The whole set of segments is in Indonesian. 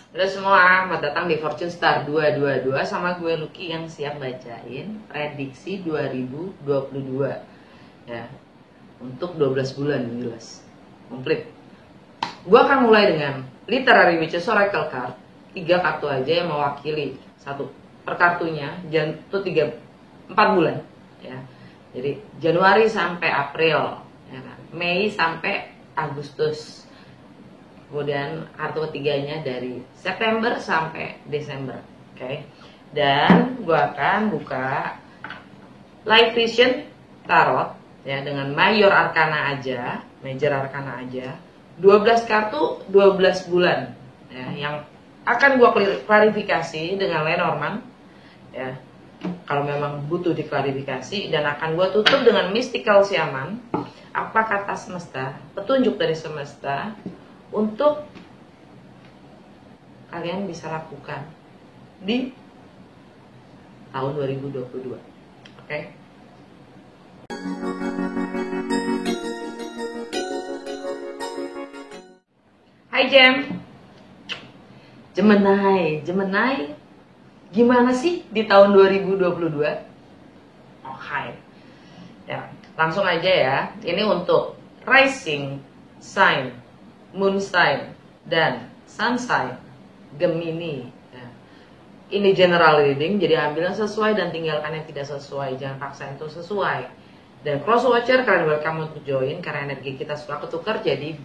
Halo semua, selamat datang di Fortune Star 222 sama gue Lucky yang siap bacain prediksi 2022 ya, untuk 12 bulan jelas komplit. Gue akan mulai dengan Literary Witches Oracle Card, 3 kartu aja yang mewakili satu per kartunya, itu 4 bulan ya. Jadi Januari sampai April ya kan? Mei sampai Agustus. Kemudian kartu ketiganya dari September sampai Desember, oke? Dan gue akan buka Live Vision Tarot ya dengan Major Arcana aja, 12 kartu 12 bulan ya, yang akan gue klarifikasi dengan Lenormand ya. Kalau memang butuh diklarifikasi, dan akan gue tutup dengan Mystical Shaman. Apa kata semesta, petunjuk dari semesta untuk kalian bisa lakukan di tahun 2022. Oke? Hai Gemini, gimana sih di tahun 2022? Oh, hai. Ya, langsung aja ya. Ini untuk rising sign, moon sign, dan sun sign Gemini ya. Ini general reading, jadi ambil yang sesuai dan tinggalkan yang tidak sesuai. Jangan paksa itu sesuai. Dan cross watcher, kalian welcome untuk join, karena energi kita suka ketukar. Jadi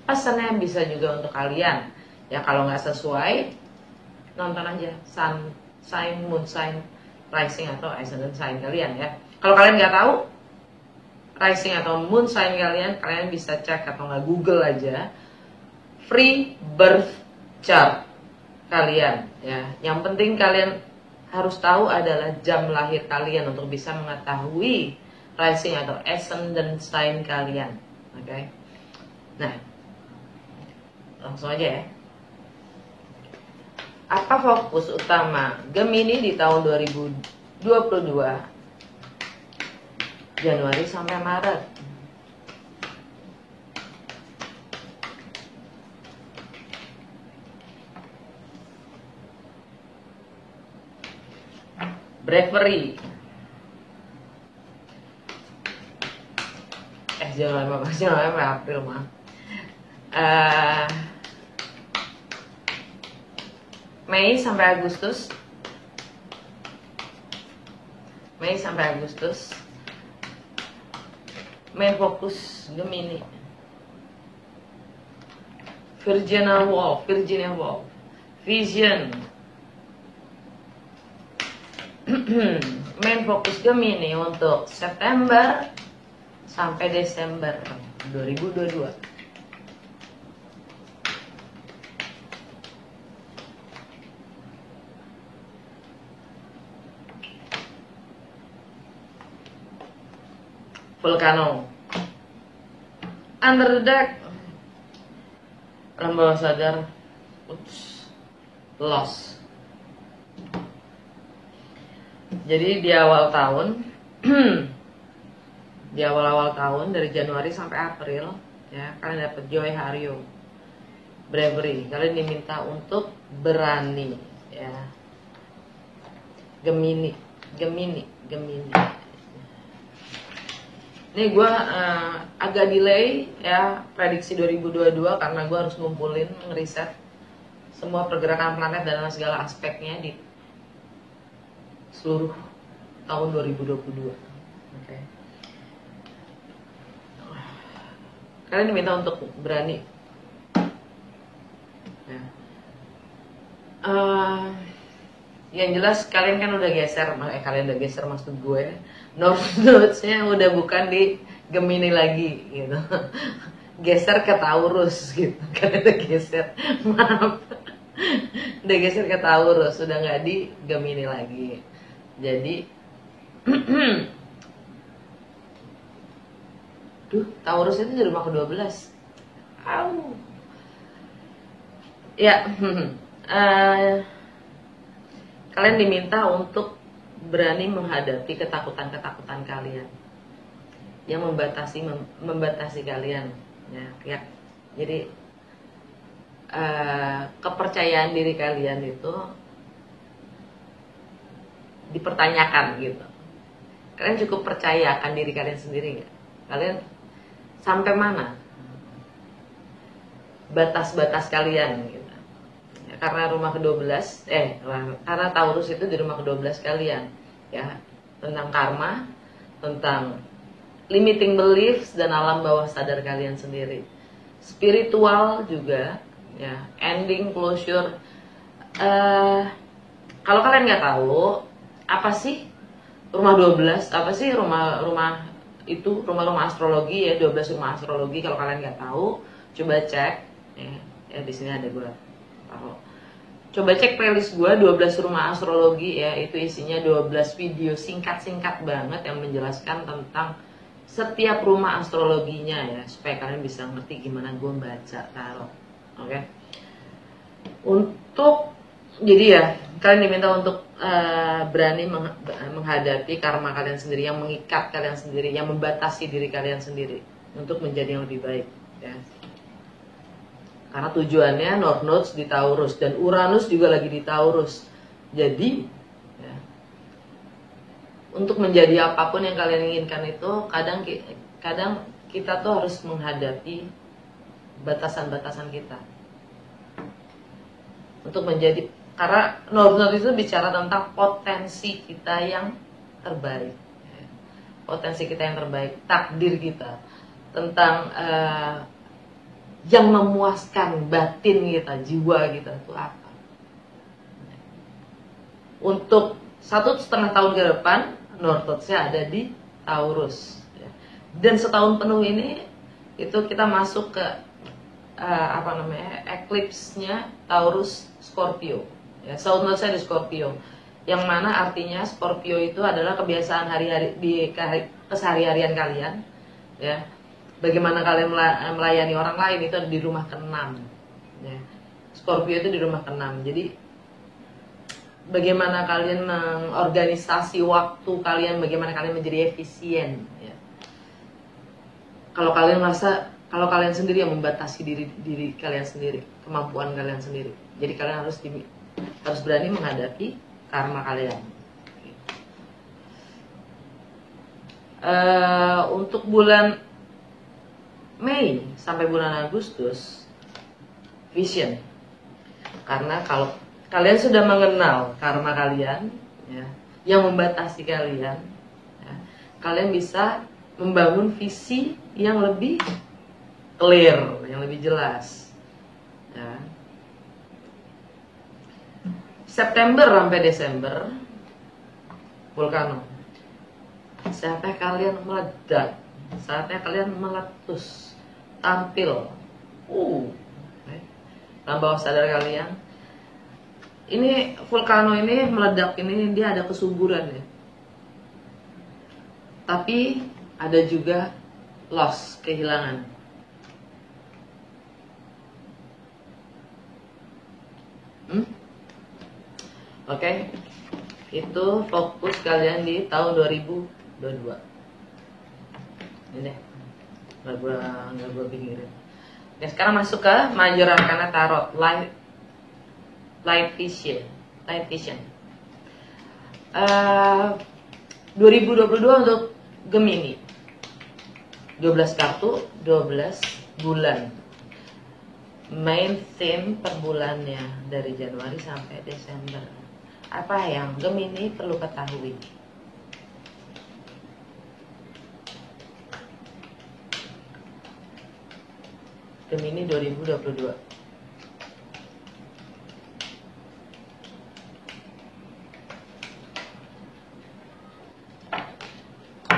pesannya bisa juga untuk kalian ya. Kalau nggak sesuai, nonton aja sun sign, moon sign, rising atau ascendant sign kalian ya. Kalau kalian nggak tahu rising atau moon sign kalian bisa cek atau nggak Google aja free birth chart kalian ya. Yang penting kalian harus tahu adalah jam lahir kalian untuk bisa mengetahui rising atau ascendant sign kalian. Oke? Nah, langsung aja ya. Apa fokus utama Gemini di tahun 2022 Januari sampai Maret? Bravery. Januari April mah. Mei sampai Agustus. Main fokus Gemini. Virginia Woolf. Vision. Main fokus Gemini untuk September sampai Desember 2022. Volcano. Under the deck. Alam bawah sadar. Loss. Jadi di awal tahun di awal tahun dari Januari sampai April ya, kalian dapat Joy Hario, Bravery. Kalian diminta untuk berani ya. Gemini. Nih gue agak delay ya prediksi 2022 karena gue harus ngumpulin, ngeriset semua pergerakan planet dan segala aspeknya di seluruh tahun 2022. Oke. Kalian diminta untuk berani. Ya. Yang jelas kalian kan udah geser, maksud gue. Notes-nya udah bukan di Gemini lagi gitu. Geser ke Taurus gitu. Kalian udah geser. Maaf. Udah geser ke Taurus, udah nggak di Gemini lagi. Jadi Taurus itu di rumah ke-12. Ya, kalian diminta untuk berani menghadapi ketakutan-ketakutan kalian yang membatasi kalian ya. Jadi kepercayaan diri kalian itu dipertanyakan gitu. Kalian cukup percaya akan diri kalian sendiri nggak? Kalian sampai mana batas-batas kalian gitu. Ya, karena rumah ke-12 karena Taurus itu di rumah ke-12 kalian ya, tentang karma, tentang limiting beliefs dan alam bawah sadar kalian sendiri. Spiritual juga ya, ending, closure. Kalau kalian nggak tahu apa sih rumah 12, apa sih rumah itu, rumah-rumah astrologi ya, 12 rumah astrologi. Kalau kalian nggak tahu, coba cek ya di sini ada gue taruh. Coba cek playlist gue 12 rumah astrologi ya, itu isinya 12 video singkat-singkat banget yang menjelaskan tentang setiap rumah astrologinya ya, supaya kalian bisa ngerti gimana gue baca tarot. Oke. Untuk jadi ya, kalian diminta untuk berani menghadapi karma kalian sendiri, yang mengikat kalian sendiri, yang membatasi diri kalian sendiri untuk menjadi yang lebih baik ya. Karena tujuannya North Nodes di Taurus dan Uranus juga lagi di Taurus. Jadi ya, untuk menjadi apapun yang kalian inginkan itu kadang kita tuh harus menghadapi batasan-batasan kita untuk menjadi, karena North Node itu bicara tentang potensi kita yang terbaik, potensi kita yang terbaik, takdir kita, tentang yang memuaskan batin kita, jiwa kita itu apa. Untuk 1,5 tahun ke depan North Node-nya ada di Taurus dan setahun penuh ini itu kita masuk ke eclipse-nya Taurus Scorpio ya, South Node saya di Scorpio, yang mana artinya Scorpio itu adalah kebiasaan hari-hari di kesehari-harian kalian ya. Bagaimana kalian melayani orang lain itu ada di rumah ke-6 ya. Scorpio itu di rumah ke-6. Jadi bagaimana kalian mengorganisasi waktu kalian, bagaimana kalian menjadi efisien ya. Kalau kalian merasa kalau kalian sendiri yang membatasi diri kalian sendiri, kemampuan kalian sendiri. Jadi kalian harus berani menghadapi karma kalian. Untuk bulan Mei sampai bulan Agustus, vision. Karena kalau kalian sudah mengenal karma kalian, ya, yang membatasi kalian, ya, kalian bisa membangun visi yang lebih clear, yang lebih jelas. Ya. September sampai Desember, Vulcano. Saatnya kalian meledak, saatnya kalian meletus, tampil. Dalam bawah sadar kalian. Ini Vulcano ini meledak ini dia ada kesuburan ya. Tapi ada juga loss, kehilangan. Oke. Itu fokus kalian di tahun 2022. Ini nggak gua pinggirin. Oke, sekarang masuk ke Major Arcana Tarot, Light Vision. 2022 untuk Gemini. 12 kartu, 12 bulan. Main theme per bulannya dari Januari sampai Desember. Apa yang Gemini perlu ketahui? Gemini 2022.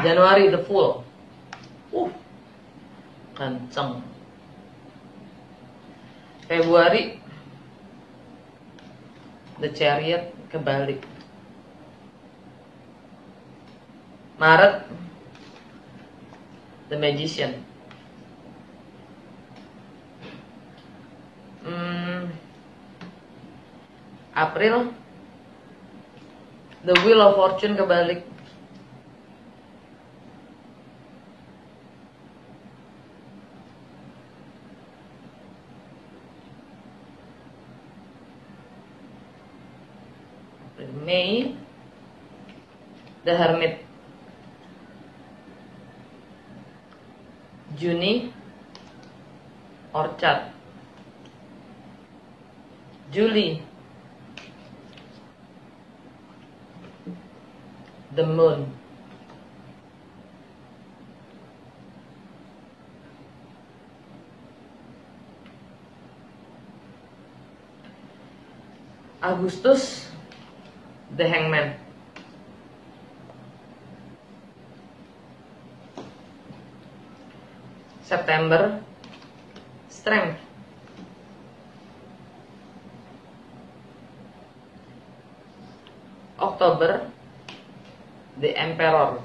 Januari the Fool. Kenceng. Februari the Chariot kebalik. Maret the Magician. April the Wheel of Fortune kebalik. Mei, The Hermit. Juni, Orchard. Juli, The Moon. Agustus, The Hangman. September, Strength. Oktober, The Emperor.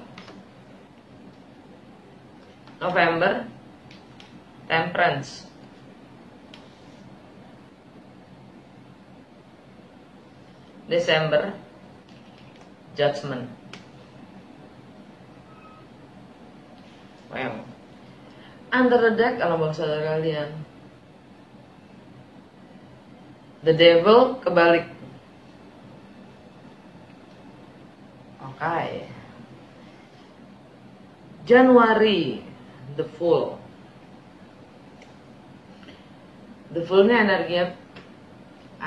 November, Temperance. Desember, Judgment. Well, under the deck kalau bawah sadar kalian, The Devil kebalik. Oke. Januari, The Fool. The Fool ini energinya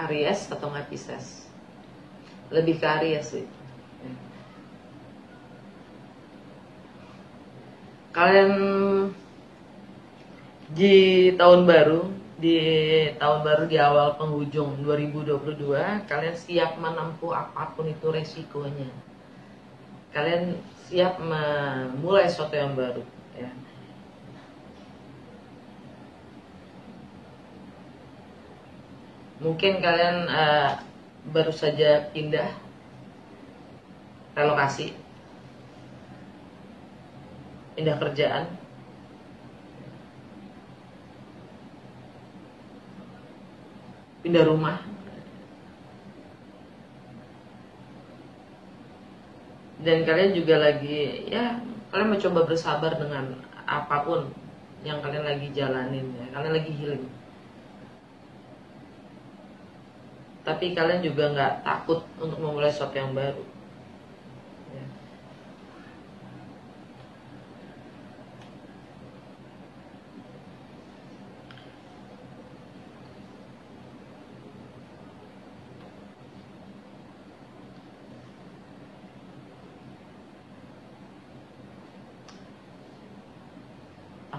Aries atau nggak Pisces? Lebih ke Aries sih. Kalian di tahun baru di awal penghujung 2022, kalian siap menempuh apapun itu resikonya. Kalian siap memulai sesuatu yang baru, ya. Mungkin kalian baru saja pindah, relokasi, pindah kerjaan, pindah rumah, dan kalian juga lagi, ya, kalian mencoba bersabar dengan apapun yang kalian lagi jalanin, ya. Kalian lagi healing. Tapi kalian juga nggak takut untuk memulai sesuatu yang baru, ya.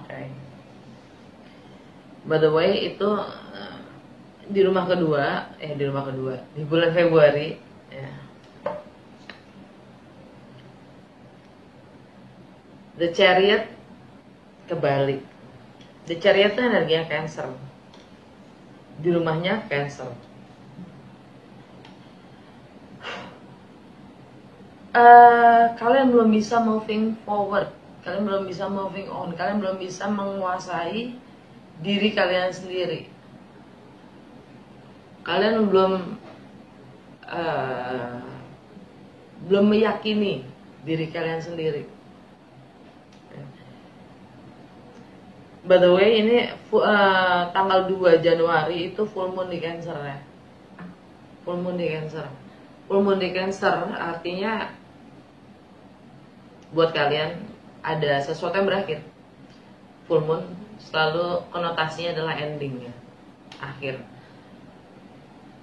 Oke. By the way, itu di rumah kedua, di bulan Februari, ya. The Chariot kebalik. The Chariot itu energinya Cancer. Di rumahnya Cancer. Kalian belum bisa moving forward, kalian belum bisa moving on, kalian belum bisa menguasai diri kalian sendiri. Kalian belum meyakini diri kalian sendiri. By the way, ini tanggal 2 Januari itu full moon di Cancer, ya. Full moon di Cancer. Full moon di Cancer artinya buat kalian ada sesuatu yang berakhir. Full moon selalu konotasinya adalah ending, ya, akhir.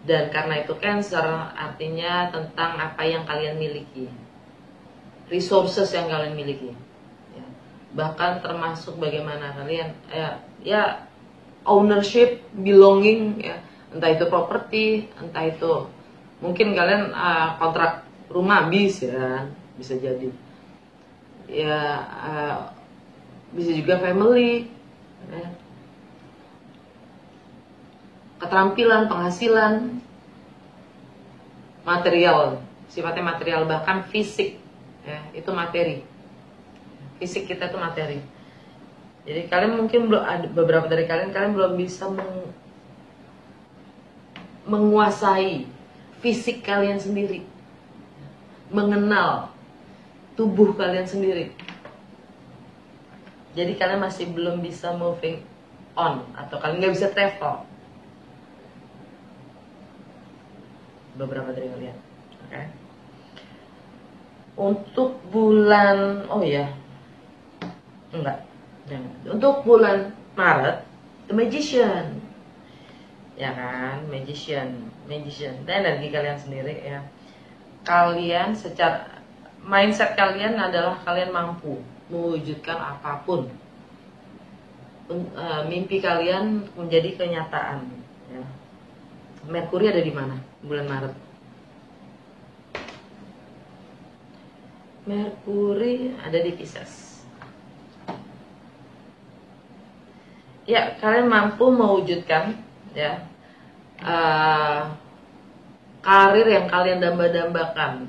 Dan karena itu Cancer artinya tentang apa yang kalian miliki, resources yang kalian miliki, ya. Bahkan termasuk bagaimana kalian ya ownership, belonging, ya. Entah itu properti, entah itu mungkin kalian kontrak rumah bisa jadi, ya, bisa juga family, ya. Keterampilan, penghasilan, material, sifatnya material, bahkan fisik, ya, itu materi. Fisik kita itu materi. Jadi kalian mungkin belum ada, beberapa dari kalian belum bisa menguasai fisik kalian sendiri, mengenal tubuh kalian sendiri. Jadi kalian masih belum bisa moving on, atau kalian nggak bisa travel. Beberapa dari kalian. Oke. Untuk bulan, oh ya, enggak, jangan. Untuk bulan Maret, The Magician, ya kan, Magician. Dan energi kalian sendiri ya. Kalian secara mindset kalian adalah kalian mampu mewujudkan apapun. Mimpi kalian menjadi kenyataan. Ya. Merkuri ada di mana bulan Maret? Merkuri ada di Pisces. Ya, kalian mampu mewujudkan ya karir yang kalian damba-dambakan,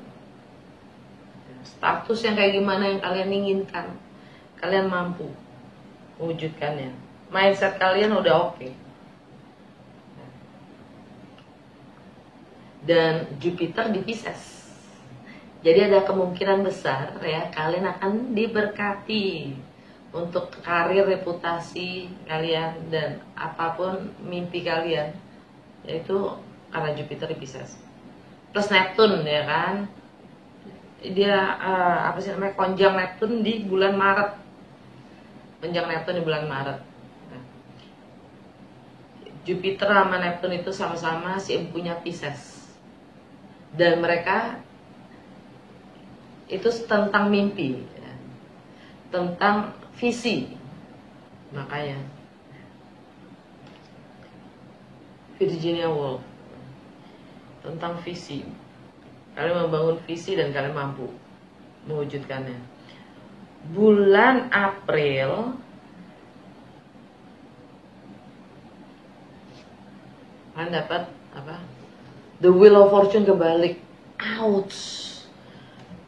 status yang kayak gimana yang kalian inginkan, kalian mampu mewujudkannya. Mindset kalian udah oke. Dan Jupiter di Pisces. Jadi ada kemungkinan besar ya kalian akan diberkati untuk karir, reputasi kalian dan apapun mimpi kalian, yaitu karena Jupiter di Pisces. Plus Neptune ya kan, dia apa sih namanya, konjang Neptune di bulan Maret. Konjang Neptune di bulan Maret. Nah, Jupiter sama Neptune itu sama-sama si empunya Pisces, dan mereka itu tentang mimpi ya, tentang visi. Makanya Virginia Woolf tentang visi. Kalian membangun visi dan kalian mampu mewujudkannya. Bulan April kalian dapat apa? The Wheel of Fortune kebalik. Ouch.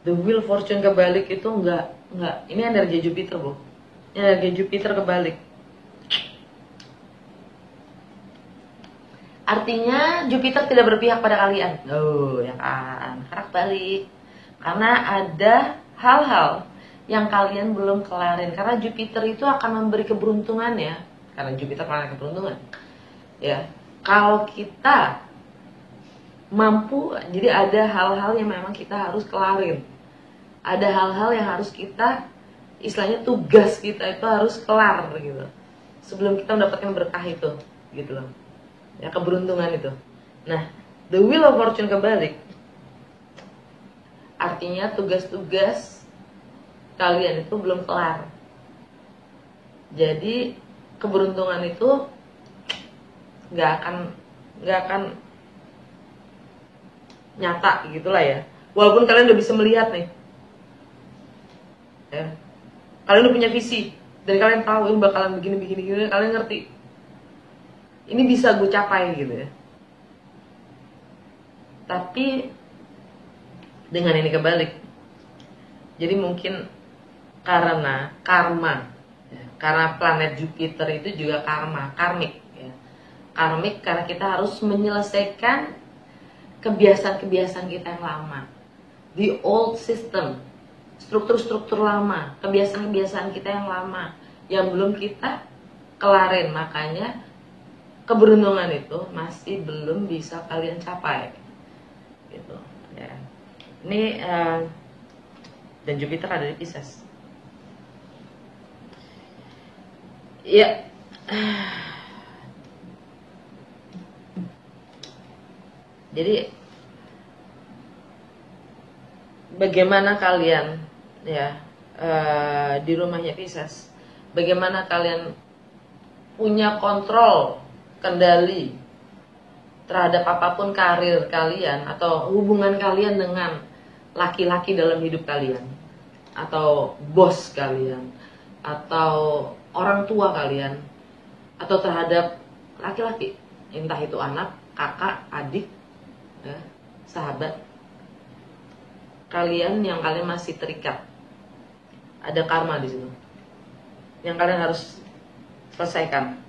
The Wheel of Fortune kebalik itu enggak. Ini energi Jupiter, Bu. Energi Jupiter kebalik. Artinya Jupiter tidak berpihak pada kalian. Oh, ya kan. Kerak balik. Karena ada hal-hal yang kalian belum kelarin. Karena Jupiter itu akan memberi keberuntungan ya. Karena Jupiter planet keberuntungan. Ya. Kalau kita mampu, jadi ada hal-hal yang memang kita harus kelarin. Ada hal-hal yang harus kita, istilahnya tugas kita itu harus kelar gitu, sebelum kita mendapatkan berkah itu, gitu loh. Ya, keberuntungan itu. Nah, The Wheel of Fortune kebalik, artinya tugas-tugas kalian itu belum kelar. Jadi keberuntungan itu nggak akan nyata gitulah ya. Walaupun kalian udah bisa melihat nih. Ya. Kalian udah punya visi dan kalian tahu ini bakalan begini, kalian ngerti ini bisa gue capai gitu ya. Tapi dengan ini kebalik, jadi mungkin karena karma ya, karena planet Jupiter itu juga karmik ya. Karmik karena kita harus menyelesaikan kebiasaan-kebiasaan kita yang lama, the old system, struktur-struktur lama, kebiasaan-kebiasaan kita yang lama yang belum kita kelarin. Makanya keberuntungan itu masih belum bisa kalian capai gitu ya. Ini dan Jupiter ada di Pisces ya. Jadi bagaimana kalian ya di rumahnya Pisces, bagaimana kalian punya kontrol, kendali terhadap apapun karir kalian atau hubungan kalian dengan laki-laki dalam hidup kalian, atau bos kalian, atau orang tua kalian, atau terhadap laki-laki, entah itu anak, kakak, adik, ya, sahabat kalian yang kalian masih terikat. Ada karma di situ yang kalian harus selesaikan.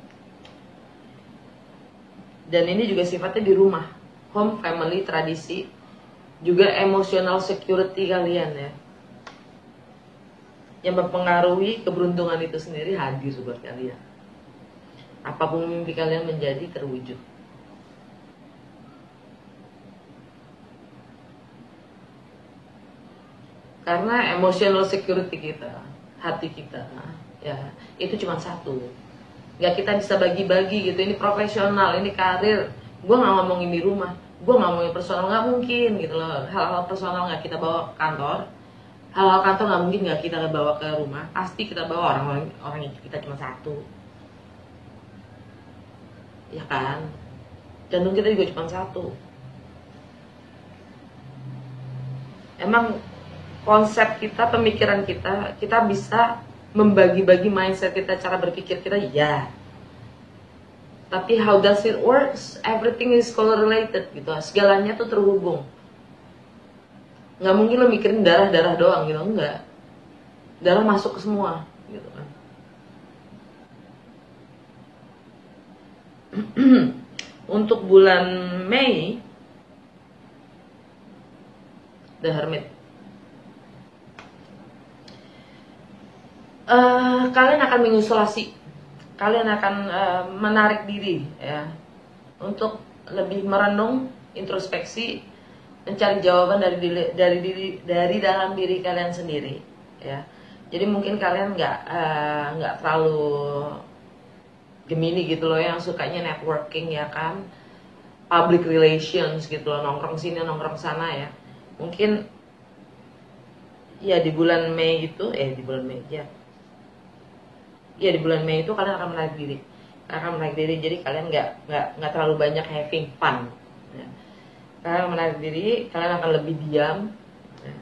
Dan ini juga sifatnya di rumah, home, family, tradisi, juga emotional security kalian ya, yang mempengaruhi keberuntungan itu sendiri hadir buat kalian. Apapun mimpi kalian menjadi terwujud. Karena emotional security kita, hati kita, ya itu cuma satu. Nggak kita bisa bagi-bagi gitu. Ini profesional, ini karir. Gue nggak ngomongin di rumah, gue nggak ngomongin personal, nggak mungkin gitu loh. Hal-hal personal nggak kita bawa ke kantor, hal-hal kantor nggak mungkin nggak kita bawa ke rumah. Pasti kita bawa orang yang kita cuma satu, ya kan? Jantung kita juga cuma satu. Emang konsep kita, pemikiran kita, kita bisa membagi-bagi mindset kita, cara berpikir kita, ya. Tapi how does it works? Everything is correlated gitu. Segalanya tuh terhubung. Nggak mungkin lo mikirin darah-darah doang gitu, enggak. Darah masuk ke semua gitu kan. Untuk bulan Mei, The Hermit. Kalian akan mengisolasi, kalian akan menarik diri ya, untuk lebih merenung, introspeksi, mencari jawaban dari dalam diri kalian sendiri ya. Jadi mungkin kalian nggak terlalu Gemini gitu loh, yang sukanya networking ya kan, public relations gitu loh, nongkrong sini nongkrong sana ya. Mungkin ya di bulan Mei itu di bulan Mei ya. Ya di bulan Mei itu kalian akan menarik diri, jadi kalian nggak terlalu banyak having fun. Ya. Kalian menarik diri, kalian akan lebih diam. Ya.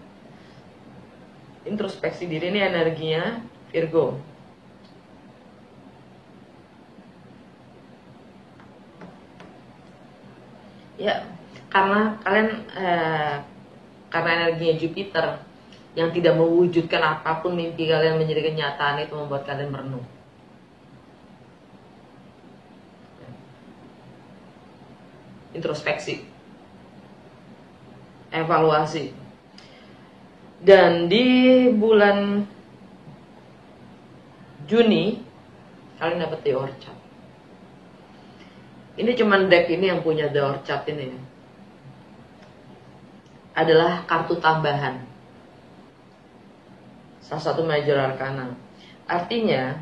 Introspeksi diri, ini energinya Virgo. Ya, karena kalian karena energinya Jupiter yang tidak mewujudkan apapun mimpi kalian menjadi kenyataan, itu membuat kalian merenung. Introspeksi, evaluasi. Dan di bulan Juni kalian dapat The Orchard. Ini cuman deck ini yang punya The Orchard ini. Adalah kartu tambahan, salah satu major arcana. Artinya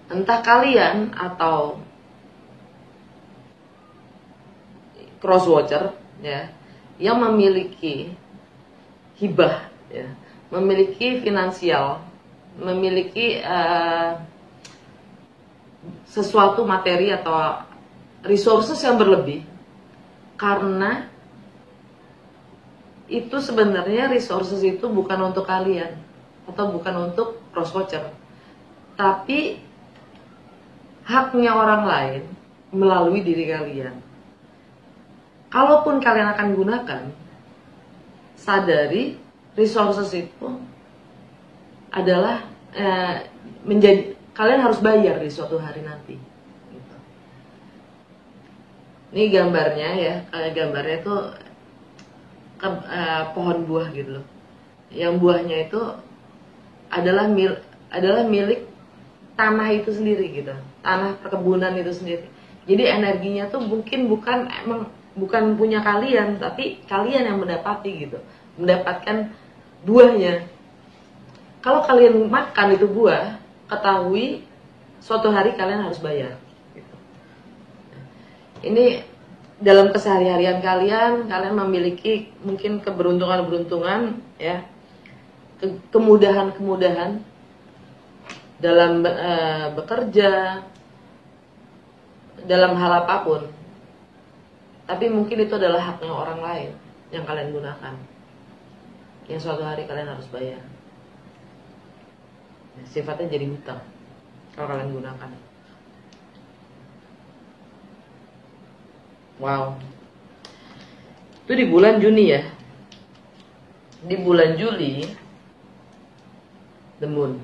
entah kalian atau cross watcher ya, yang memiliki hibah ya, memiliki finansial, memiliki sesuatu materi atau resources yang berlebih, karena itu sebenarnya resources itu bukan untuk kalian atau bukan untuk cross watcher, tapi haknya orang lain melalui diri kalian. Kalaupun kalian akan gunakan, sadari resources itu adalah menjadi, kalian harus bayar di suatu hari nanti. Gitu. Ini gambarnya ya, gambarnya itu pohon buah gitu loh, yang buahnya itu adalah milik tanah itu sendiri gitu, tanah perkebunan itu sendiri. Jadi energinya tuh mungkin bukan punya kalian, tapi kalian yang mendapatkan buahnya. Kalau kalian makan itu buah, ketahui suatu hari kalian harus bayar gitu. Ini dalam keseharian kalian memiliki mungkin keberuntungan ya, kemudahan dalam bekerja, dalam hal apapun. Tapi mungkin itu adalah haknya orang lain yang kalian gunakan, yang suatu hari kalian harus bayar. Sifatnya jadi hutang kalau kalian gunakan. Wow. Itu di bulan Juni ya. Di bulan Juli, The Moon.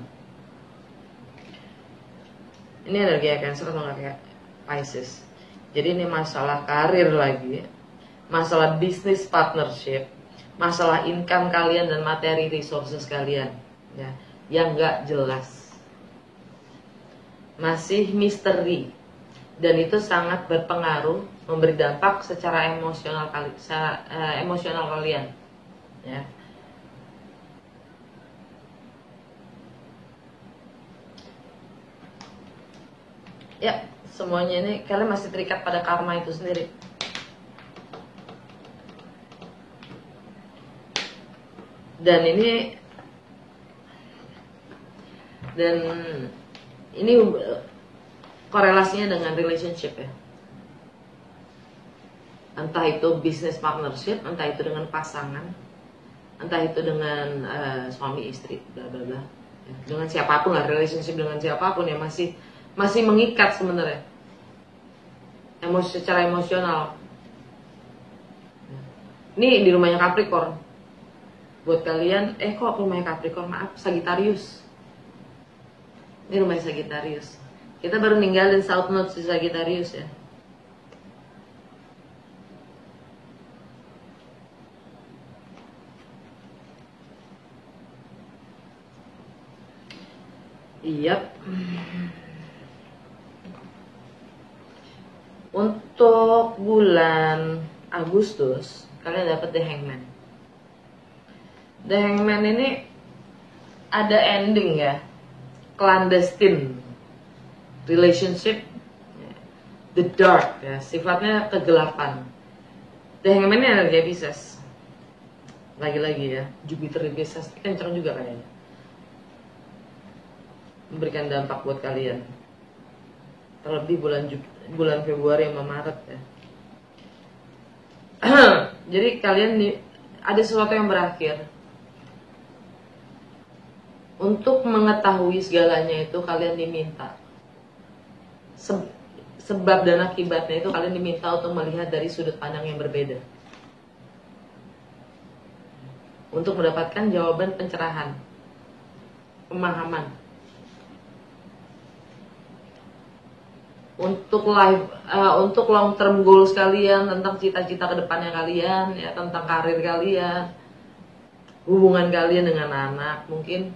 Ini energi Cancer atau nggak kayak Pisces. Jadi ini masalah karir lagi, masalah bisnis partnership, masalah income kalian dan materi resources kalian, ya, yang nggak jelas, masih misteri, dan itu sangat berpengaruh, memberi dampak secara emosional kalian, ya. Ya, semuanya ini kalian masih terikat pada karma itu sendiri. Dan ini korelasinya dengan relationship ya. Entah itu business partnership, entah itu dengan pasangan, entah itu dengan suami istri, bla bla bla. Ya, dengan siapapun lah, relationship dengan siapapun ya masih mengikat sebenarnya. Secara emosional. Ini di rumahnya Capricorn. Buat kalian, kok rumahnya Capricorn? Maaf, Sagittarius. Ini rumahnya Sagittarius. Kita baru ninggalin South Node di Sagittarius ya. Iya. Untuk bulan Agustus kalian dapat The Hangman. The Hangman ini ada ending ya, clandestine relationship, the dark ya, sifatnya kegelapan. The Hangman ini energi Pisces. Lagi-lagi ya, Jupiter di Pisces kencang juga kayaknya. Memberikan dampak buat kalian. Terlebih bulan Februari sama Maret ya. Jadi kalian ada sesuatu yang berakhir. Untuk mengetahui segalanya itu kalian diminta. Sebab dan akibatnya itu kalian diminta untuk melihat dari sudut pandang yang berbeda. Untuk mendapatkan jawaban pencerahan, pemahaman. Untuk untuk long term goals kalian, tentang cita-cita kedepannya kalian ya, tentang karir kalian, hubungan kalian dengan anak mungkin.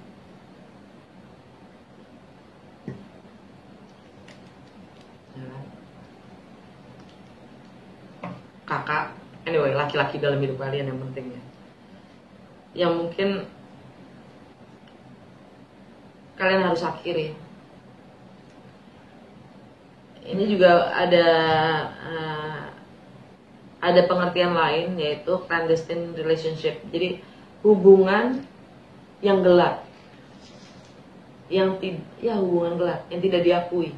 Kakak, anyway, laki-laki dalam hidup kalian yang penting ya. Yang mungkin kalian harus akhiri. Ini juga ada pengertian lain, yaitu clandestine relationship. Jadi hubungan yang gelap, hubungan gelap yang tidak diakui.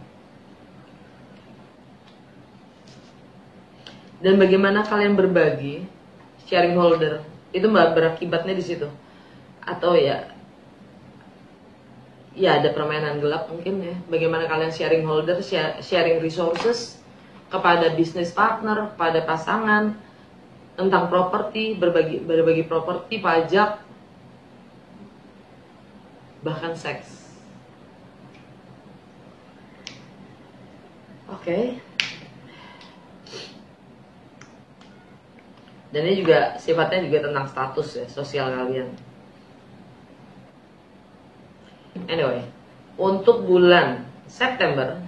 Dan bagaimana kalian berbagi, sharing holder, itu berakibatnya di situ. Atau ya ada permainan gelap mungkin ya. Bagaimana kalian sharing holder, sharing resources kepada bisnis partner, kepada pasangan, tentang properti, berbagi properti, pajak, bahkan seks. Oke. Dan ini juga sifatnya juga tentang status ya, sosial kalian. Anyway, untuk bulan September,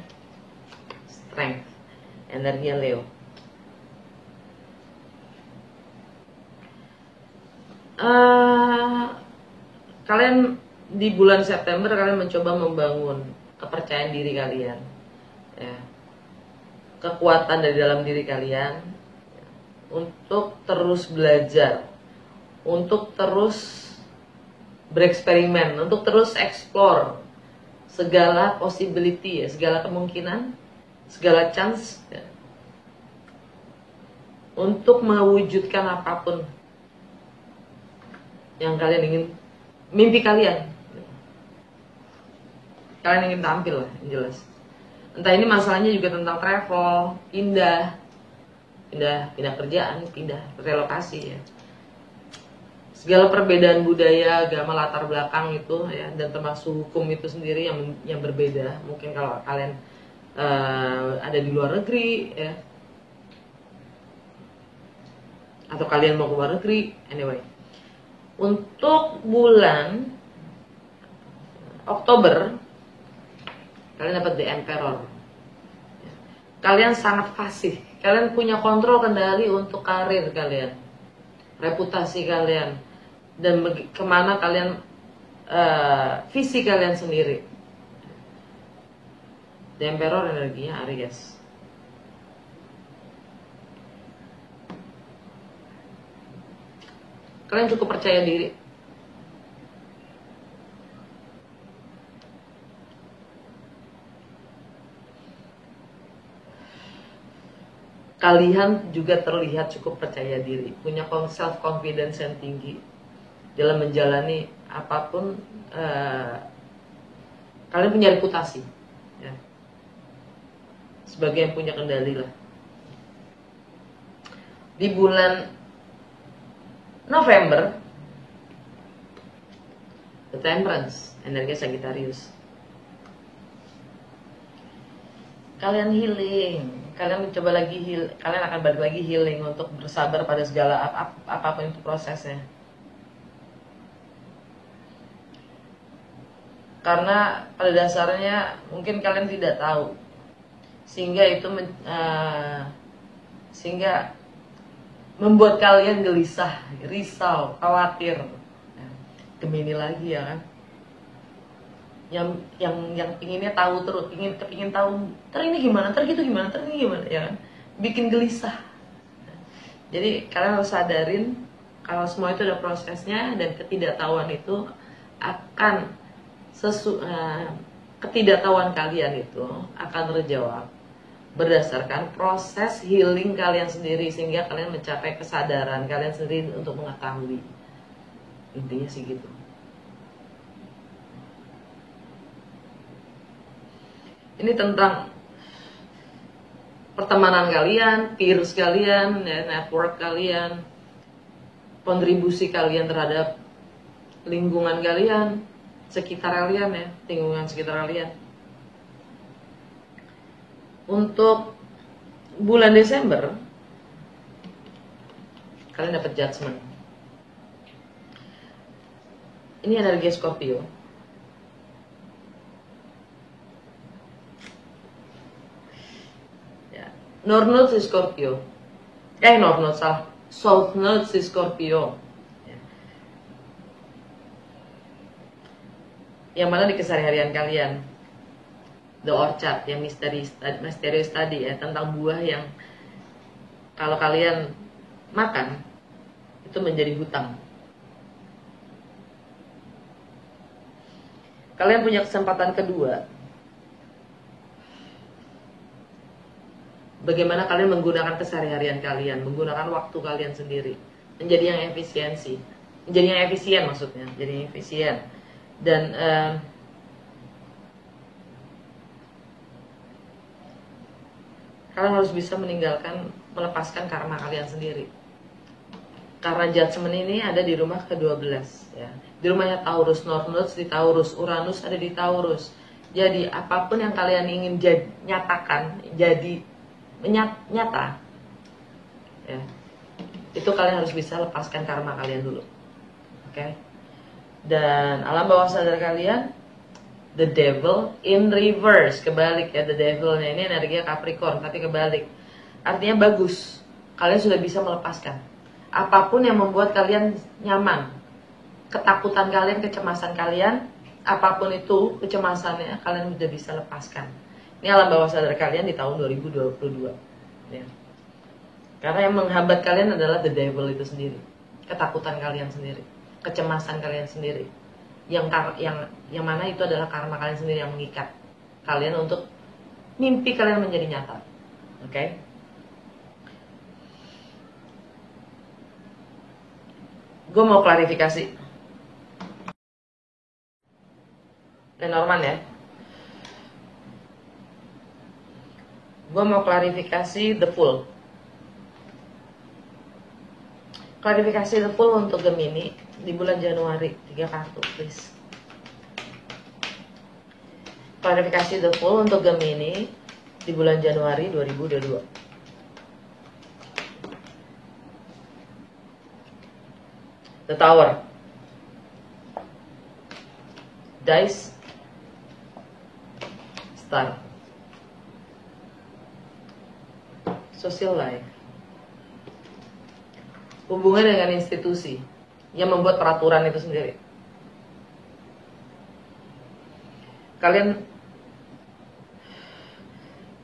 strength, energi Leo. Kalian di bulan September kalian mencoba membangun kepercayaan diri kalian, ya, kekuatan dari dalam diri kalian, untuk terus belajar, untuk terus bereksperimen, untuk terus explore segala possibility ya, segala kemungkinan, segala chance ya, untuk mewujudkan apapun yang kalian ingin, mimpi kalian ingin tampil lah, yang jelas. Entah ini masalahnya juga tentang travel, pindah kerjaan, pindah relokasi ya. Segala perbedaan budaya, agama, latar belakang itu ya, dan termasuk hukum itu sendiri yang berbeda. Mungkin kalau kalian ada di luar negeri ya, atau kalian mau ke luar negeri, anyway. Untuk bulan Oktober kalian dapat The Emperor. Kalian sangat fasih, kalian punya kontrol kendali untuk karir kalian, reputasi kalian, dan kemana kalian, visi kalian sendiri. The Emperor energinya Aries. Kalian cukup percaya diri. Kalian juga terlihat cukup percaya diri, punya self confidence yang tinggi dalam menjalani apapun. Kalian punya reputasi, ya, sebagai yang punya kendali lah. Di bulan November, The Temperance, energi Sagittarius. Kalian healing, kalian mencoba lagi kalian akan balik lagi healing untuk bersabar pada segala apapun itu prosesnya. Karena pada dasarnya mungkin kalian tidak tahu, sehingga itu sehingga membuat kalian gelisah, risau, khawatir. Gemini lagi ya kan, yang pinginnya tahu terus, kepingin tahu, ini gimana, gitu gimana, ini gimana, ya kan, bikin gelisah. Jadi kalian harus sadarin kalau semua itu ada prosesnya, dan ketidaktahuan itu akan ketidaktahuan kalian itu akan terjawab berdasarkan proses healing kalian sendiri, sehingga kalian mencapai kesadaran kalian sendiri untuk mengetahui. Intinya sih gitu. Ini tentang pertemanan kalian, peers kalian, ya, network kalian, kontribusi kalian terhadap lingkungan kalian, sekitar kalian, ya, lingkungan sekitar kalian. Untuk bulan Desember, kalian dapat Judgment. Ini energi Scorpio. Ya. North Node di Scorpio. North Node salah. South Node di Scorpio. Ya. Yang mana di keseharian kalian. The Orchard, yang misterius tadi, ya, tentang buah yang kalau kalian makan itu menjadi hutang. Kalian punya kesempatan kedua. Bagaimana kalian menggunakan keseharian kalian, menggunakan waktu kalian sendiri, menjadi yang efisien maksudnya, jadi yang efisien. Dan kalian harus bisa melepaskan karma kalian sendiri. Karena Judgment ini ada di rumah ke-12, ya. Di rumahnya Taurus, North Node di Taurus, Uranus ada di Taurus. Jadi apapun yang kalian ingin nyatakan jadi nyata, ya, itu kalian harus bisa lepaskan karma kalian dulu, oke? Dan alam bawah sadar kalian, the devil in reverse, kebalik ya, the devilnya ini energinya Capricorn tapi kebalik. Artinya bagus, kalian sudah bisa melepaskan apapun yang membuat kalian nyaman. Ketakutan kalian, kecemasan kalian, apapun itu kecemasannya, kalian sudah bisa lepaskan. Ini alam bawah sadar kalian di tahun 2022, ya. Karena yang menghambat kalian adalah the devil itu sendiri, ketakutan kalian sendiri, kecemasan kalian sendiri, yang mana itu adalah karma kalian sendiri yang mengikat kalian untuk mimpi kalian menjadi nyata, oke? Gue mau klarifikasi. Lenormand ya. Gue mau klarifikasi the full. Klarifikasi the full untuk Gemini di bulan Januari. 3 kartu please. Klarifikasi the full untuk Gemini di bulan Januari 2022. The Tower. Dice. Star. Social life. Hubungan dengan institusi yang membuat peraturan itu sendiri. Kalian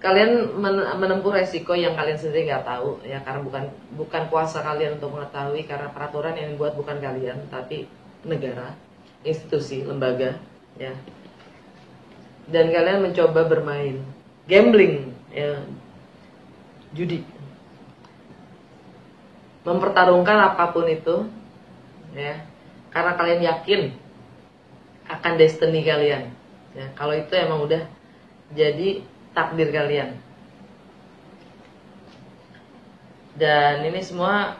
kalian menempuh resiko yang kalian sendiri nggak tahu ya, karena bukan kuasa kalian untuk mengetahui, karena peraturan yang dibuat bukan kalian tapi negara, institusi, lembaga ya. Dan kalian mencoba bermain gambling ya, judi, mempertarungkan apapun itu ya, karena kalian yakin akan destiny kalian ya. Kalau itu emang udah jadi takdir kalian. Dan ini semua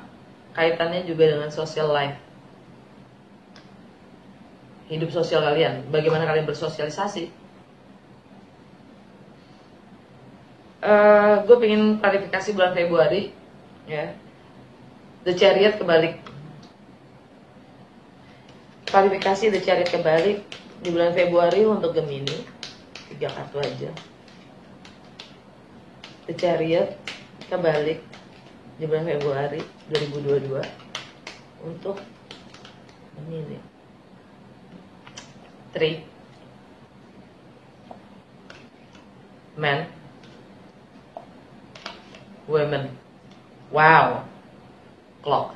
kaitannya juga dengan social life, hidup sosial kalian, bagaimana kalian bersosialisasi. Gue pengen klarifikasi bulan Februari ya, The Chariot kebalik. Klarifikasi The Chariot kebalik di bulan Februari untuk Gemini, 3 kartu aja. The Chariot kebalik di bulan Februari 2022 untuk ini nih. 3 Men, women. Wow. Clock.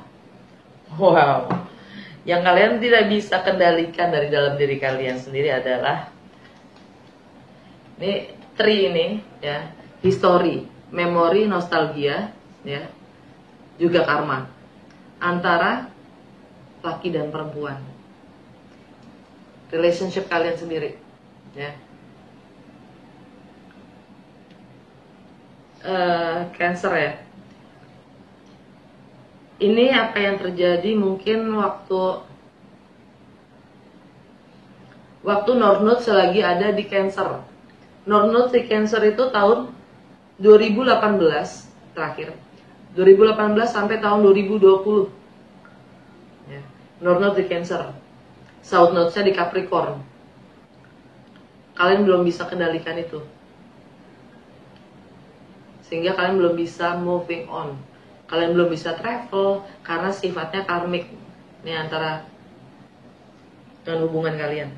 Wow. Yang kalian tidak bisa kendalikan dari dalam diri kalian sendiri adalah ini 3 ini ya, history, memori, nostalgia ya, juga karma antara laki dan perempuan, relationship kalian sendiri ya. Cancer ya, ini apa yang terjadi mungkin waktu North Node selagi ada di Cancer. North Node di Cancer itu tahun 2018 terakhir, 2018 sampai tahun 2020 ya. North Node di Cancer, South Node-nya di Capricorn. Kalian belum bisa kendalikan itu, sehingga kalian belum bisa moving on. Kalian belum bisa travel karena sifatnya karmik ini antara dengan hubungan kalian.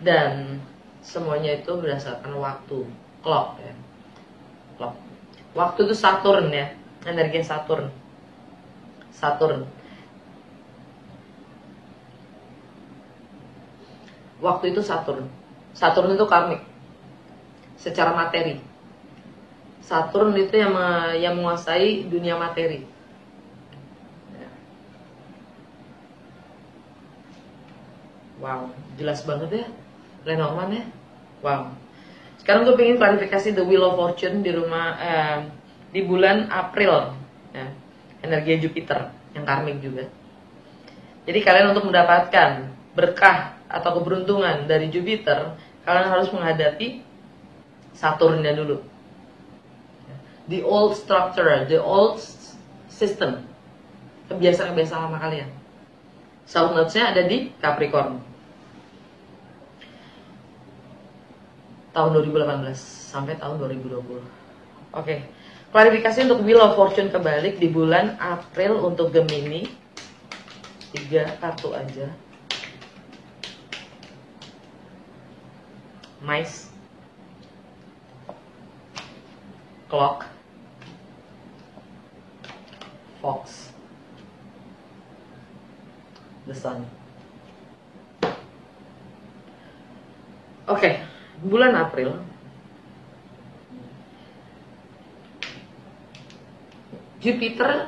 Dan semuanya itu berdasarkan waktu, clock ya. Clock. Waktu itu Saturn ya, energi Saturn. Waktu itu Saturn. Saturn itu karmik secara materi. Saturn itu yang menguasai dunia materi. Wow, jelas banget ya, Lenormand ya. Wow. Sekarang gue pengen klarifikasi The Wheel of Fortune di bulan April ya. Energi Jupiter yang karmik juga. Jadi kalian untuk mendapatkan berkah atau keberuntungan dari Jupiter, kalian harus menghadapi Saturnnya dulu. The old structure, the old system, kebiasaan-kebiasaan lama kalian. South Node-nya ada di Capricorn tahun 2018 sampai tahun 2020. Oke. Klarifikasi untuk Wheel of Fortune kebalik di bulan April untuk Gemini, 3 kartu aja. Mice, Clock, Fox, The Sun. Oke, bulan April Jupiter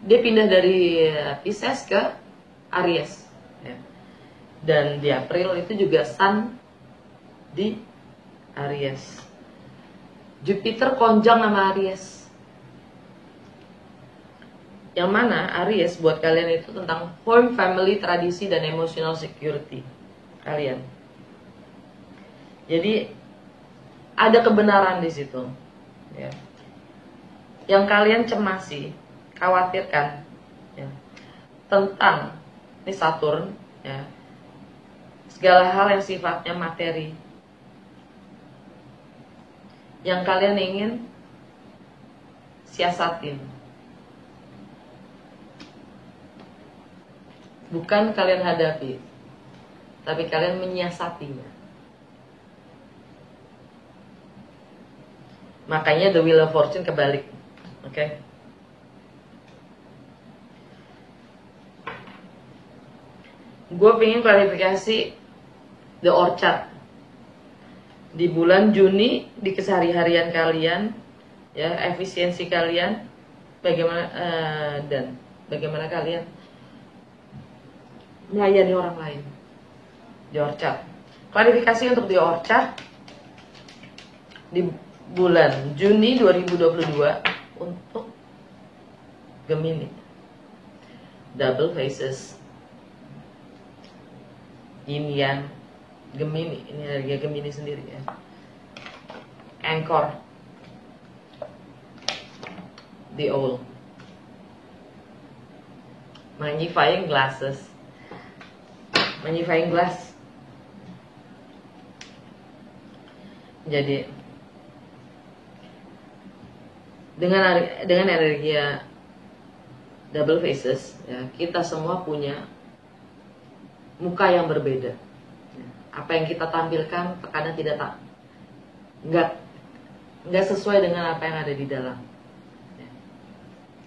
dia pindah dari Pisces ke Aries ya. Dan di April itu juga Sun di Aries. Jupiter konjang sama Aries. Yang mana Aries buat kalian itu tentang home, family, tradisi, dan emotional security kalian. Jadi ada kebenaran di situ ya. Yang kalian cemasi, khawatirkan ya, tentang ini Saturn ya, segala hal yang sifatnya materi, yang kalian ingin siasatin, bukan kalian hadapi, tapi kalian menyiasatinya. Makanya the wheel of fortune kebalik. Oke. Gue pengen klarifikasi the orchard di bulan Juni, di kesehari-harian kalian, ya, efisiensi kalian, bagaimana dan bagaimana kalian melayani orang lain. Di orchard. Klarifikasi untuk di orchard di bulan Juni 2022 untuk Gemini. Double faces. Yin Yang Gemini, ini energi Gemini sendiri ya. Anchor, the owl, magnifying glasses, magnifying glass. Jadi dengan energi double faces, ya, kita semua punya muka yang berbeda. Apa yang kita tampilkan terkadang nggak sesuai dengan apa yang ada di dalam,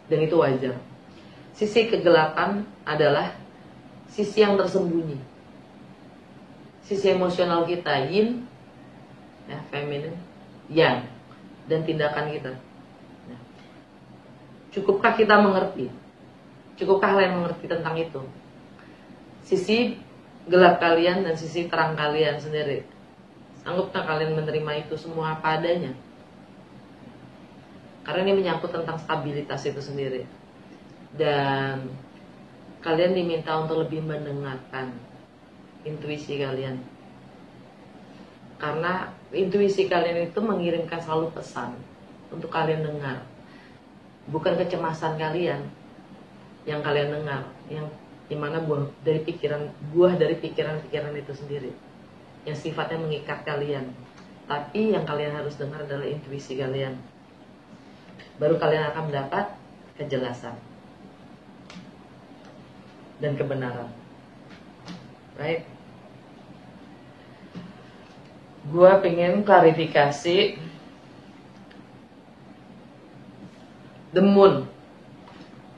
dan itu wajar. Sisi kegelapan adalah sisi yang tersembunyi, sisi emosional kita, yin, ya, feminine, yang, dan tindakan kita. Cukupkah kita mengerti? Cukupkah kalian mengerti tentang itu? Sisi gelap kalian dan sisi terang kalian sendiri. Sanggupkah kalian menerima itu semua apa adanya? Karena ini menyangkut tentang stabilitas itu sendiri. Dan kalian diminta untuk lebih mendengarkan intuisi kalian. Karena intuisi kalian itu mengirimkan selalu pesan untuk kalian dengar. Bukan kecemasan kalian yang kalian dengar, yang dimana buah dari pikiran-pikiran itu sendiri yang sifatnya mengikat kalian. Tapi yang kalian harus dengar adalah intuisi kalian. Baru kalian akan mendapat kejelasan dan kebenaran. Right? Gua pengen klarifikasi the moon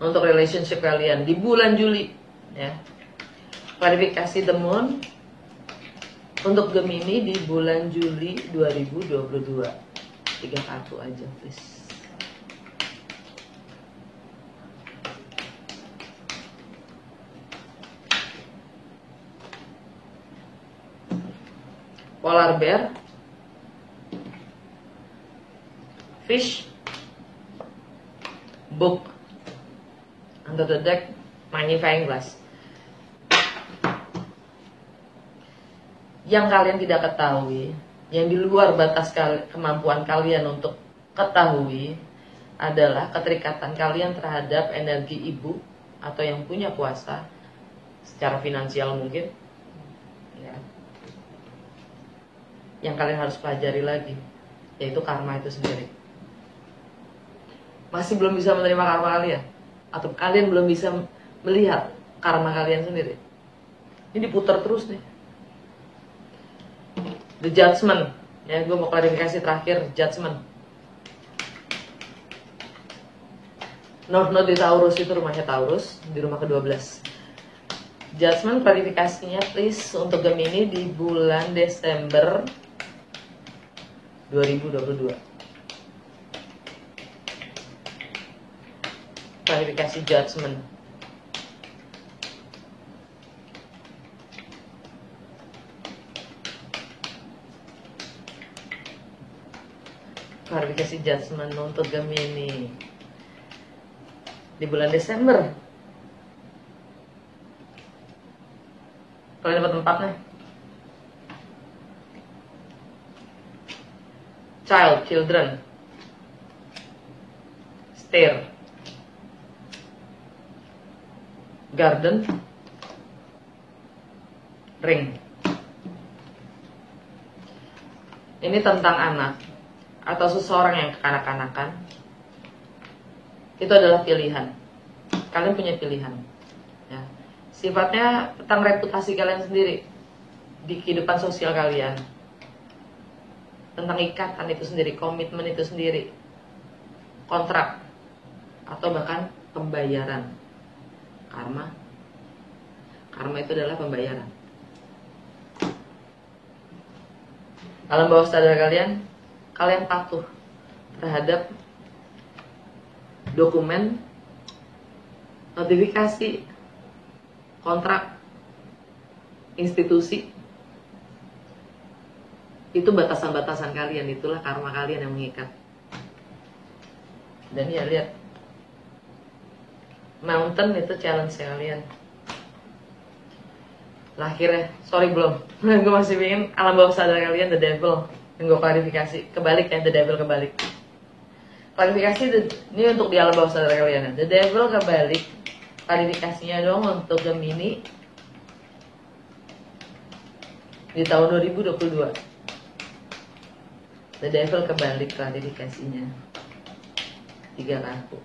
untuk relationship kalian di bulan Juli, ya. Klarifikasi the moon untuk Gemini di bulan Juli 2022. 3 kartu aja, please. Polar bear, fish, book. Under the deck, magnifying glass. Yang kalian tidak ketahui, yang di luar batas kemampuan kalian untuk ketahui, adalah keterikatan kalian terhadap energi ibu atau yang punya kuasa secara finansial mungkin, ya. Yang kalian harus pelajari lagi, yaitu karma itu sendiri. Masih belum bisa menerima karma kalian, atau kalian belum bisa melihat karma kalian sendiri. Ini diputar terus nih. The Judgment, ya, gue mau klarifikasi terakhir. Judgment. North Node di Taurus itu rumahnya Taurus, di rumah ke-12. Judgment, klarifikasinya please untuk Gemini di bulan Desember 2022. Klarifikasi judgment. Klarifikasi judgment untuk Gemini di bulan Desember. Kalian dapat tempatnya. Children, stair, garden, ring. Ini tentang anak atau seseorang yang kekanak-kanakan. Itu adalah pilihan. Kalian punya pilihan, ya. Sifatnya tentang reputasi kalian sendiri di kehidupan sosial kalian. tentang ikatan itu sendiri, komitmen itu sendiri, kontrak, atau bahkan pembayaran. Karma itu adalah pembayaran. Alam bawah sadar kalian patuh terhadap dokumen, notifikasi, kontrak, institusi. Itu batasan-batasan kalian, itulah karma kalian yang mengikat. Dan ya lihat, mountain itu challenge kalian. Lahirnya, sorry belum. Gue masih pengen alam bawah sadar kalian, the devil. Yang gue klarifikasi, kebalik ya, the devil kebalik. Klarifikasi ini untuk di alam bawah sadar kalian ya. The devil kebalik. Klarifikasinya dong untuk Gemini di tahun 2022. The devil kebalik klarifikasinya. 3 kartu.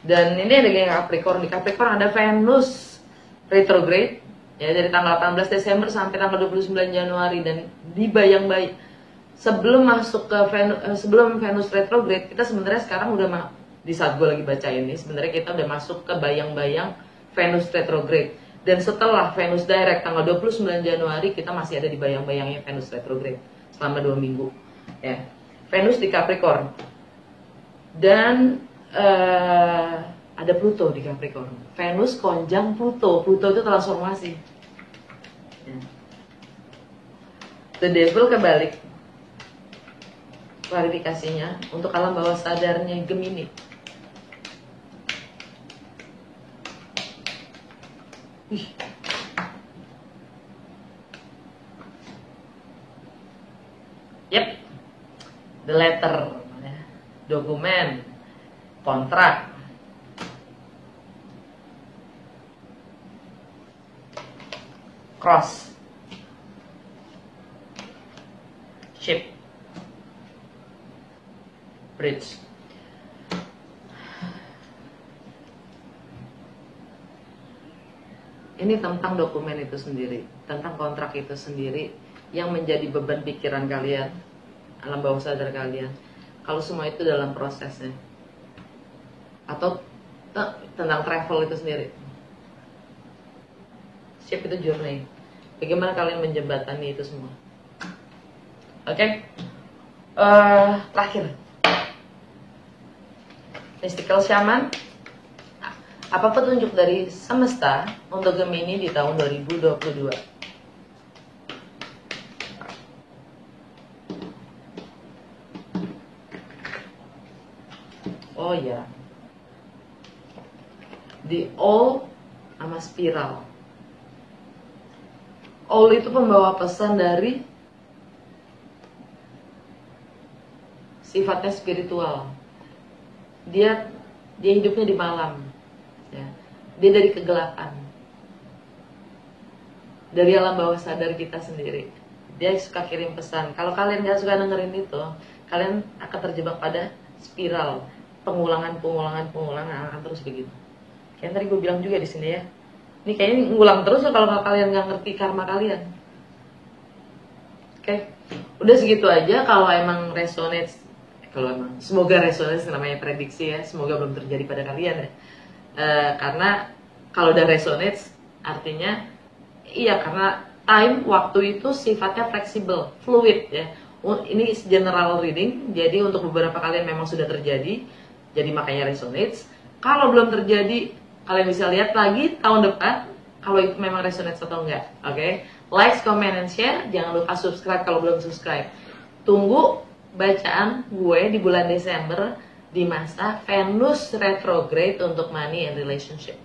Dan ini ada yang Capricorn. Di Capricorn ada Venus retrograde ya, dari tanggal 18 Desember sampai tanggal 29 Januari. Dan dibayang-bayang sebelum masuk ke sebelum Venus retrograde, kita sebenarnya sekarang udah di saat gue lagi baca ini, sebenarnya kita udah masuk ke bayang-bayang Venus retrograde. Dan setelah Venus direct tanggal 29 Januari, kita masih ada di bayang-bayangnya Venus retrograde selama 2 minggu ya. Venus di Capricorn. Dan ada Pluto di Capricorn. Venus konjang Pluto. Pluto itu transformasi ya. The devil kebalik klarifikasinya untuk alam bawah sadarnya Gemini. Yep, the letter ya. Dokumen, kontrak, cross, ship, bridge. Ini tentang dokumen itu sendiri, tentang kontrak itu sendiri yang menjadi beban pikiran kalian, alam bawah sadar kalian. Kalau semua itu dalam prosesnya, atau tentang travel itu sendiri. Ship itu journey. Bagaimana kalian menjembatani itu semua? Oke. Terakhir, mystical shaman. Apa petunjuk dari semesta untuk Gemini di tahun 2022? Oh ya, the All sama spiral. All itu pembawa pesan dari sifatnya spiritual. Dia hidupnya di malam. Ya. Dia dari kegelapan, dari alam bawah sadar kita sendiri. Dia suka kirim pesan. Kalau kalian gak suka dengerin itu, kalian akan terjebak pada spiral, pengulangan akan terus begitu. Kayak tadi gue bilang juga di sini ya, ini kayaknya ngulang terus kalau kalian gak ngerti karma kalian. Oke, udah segitu aja. Kalau emang resonate, semoga resonate, namanya prediksi ya, semoga belum terjadi pada kalian ya. Karena kalau udah resonate artinya iya, karena waktu itu sifatnya fleksibel, fluid ya. Ini general reading, jadi untuk beberapa kalian memang sudah terjadi, jadi makanya resonate. Kalau belum terjadi, kalian bisa lihat lagi tahun depan kalau itu memang resonate atau enggak. Oke? Like, comment, and share. Jangan lupa subscribe kalau belum subscribe. Tunggu bacaan gue di bulan Desember di masa Venus retrograde untuk money and relationship.